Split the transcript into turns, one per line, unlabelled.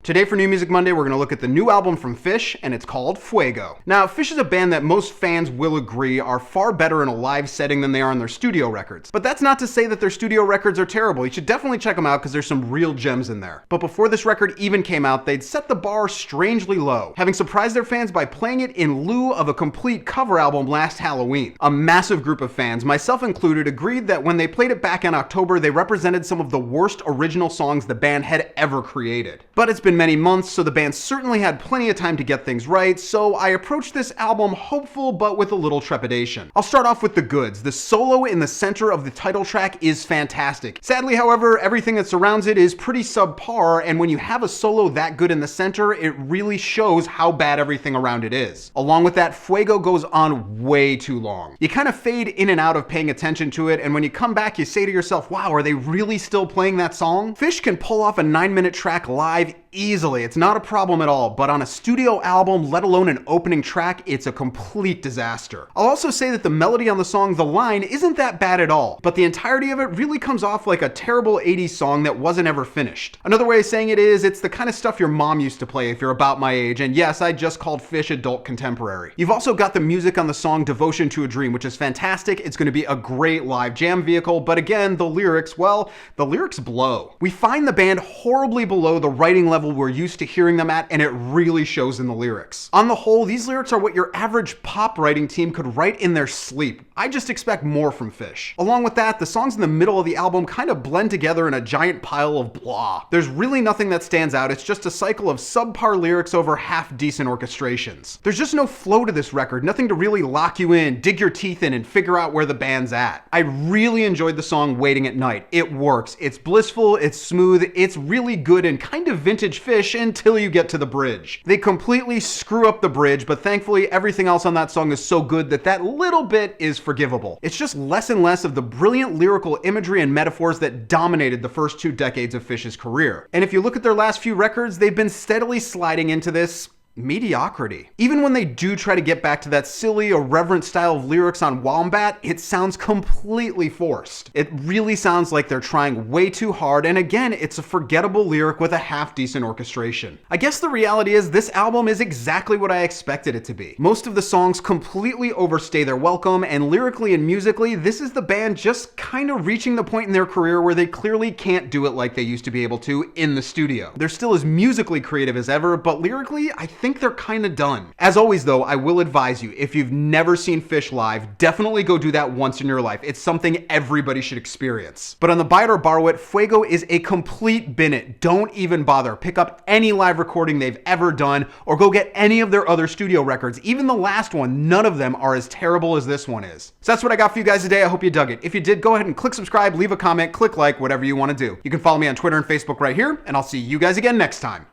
Today for New Music Monday, we're going to look at the new album from Phish, and it's called Fuego. Now, Phish is a band that most fans will agree are far better in a live setting than they are in their studio records. But that's not to say that their studio records are terrible. You should definitely check them out because there's some real gems in there. But before this record even came out, they'd set the bar strangely low, having surprised their fans by playing it in lieu of a complete cover album last Halloween. A massive group of fans, myself included, agreed that when they played it back in October, they represented some of the worst original songs the band had ever created. But it's been many months, so the band certainly had plenty of time to get things right, so I approached this album hopeful but with a little trepidation. I'll start off with the goods. The solo in the center of the title track is fantastic. Sadly, however, everything that surrounds it is pretty subpar, and when you have a solo that good in the center, it really shows how bad everything around it is. Along with that, Fuego goes on way too long. You kind of fade in and out of paying attention to it, and when you come back, you say to yourself, wow, are they really still playing that song? Phish can pull off a 9-minute track live easily. It's not a problem at all, but on a studio album, let alone an opening track, it's a complete disaster. I'll also say that the melody on the song The Line isn't that bad at all, but the entirety of it really comes off like a terrible 80s song that wasn't ever finished. Another way of saying it is, it's the kind of stuff your mom used to play if you're about my age, and yes, I just called Phish adult contemporary. You've also got the music on the song Devotion to a Dream, which is fantastic. It's going to be a great live jam vehicle, but again, the lyrics, well, the lyrics blow. We find the band horribly below the writing level we're used to hearing them at, and it really shows in the lyrics. On the whole, these lyrics are what your average pop writing team could write in their sleep. I just expect more from Phish. Along with that, the songs in the middle of the album kind of blend together in a giant pile of blah. There's really nothing that stands out. It's just a cycle of subpar lyrics over half-decent orchestrations. There's just no flow to this record, nothing to really lock you in, dig your teeth in, and figure out where the band's at. I really enjoyed the song Waiting at Night. It works. It's blissful, it's smooth, it's really good and kind of vintage Phish until you get to the bridge. They completely screw up the bridge, but thankfully everything else on that song is so good that that little bit is forgivable. It's just less and less of the brilliant lyrical imagery and metaphors that dominated the first 2 decades of Phish's career. And if you look at their last few records, they've been steadily sliding into this mediocrity. Even when they do try to get back to that silly, irreverent style of lyrics on Wombat, it sounds completely forced. It really sounds like they're trying way too hard, and again, it's a forgettable lyric with a half-decent orchestration. I guess the reality is this album is exactly what I expected it to be. Most of the songs completely overstay their welcome, and lyrically and musically, this is the band just kind of reaching the point in their career where they clearly can't do it like they used to be able to in the studio. They're still as musically creative as ever, but lyrically, I think they're kind of done. As always though, I will advise you, if you've never seen Phish live, definitely go do that once in your life. It's something everybody should experience. But on the buy it or borrow it, Fuego is a complete bin it. Don't even bother. Pick up any live recording they've ever done, or go get any of their other studio records. Even the last one, none of them are as terrible as this one is. So that's what I got for you guys today. I hope you dug it. If you did, go ahead and click subscribe, leave a comment, click like, whatever you want to do. You can follow me on Twitter and Facebook right here, and I'll see you guys again next time.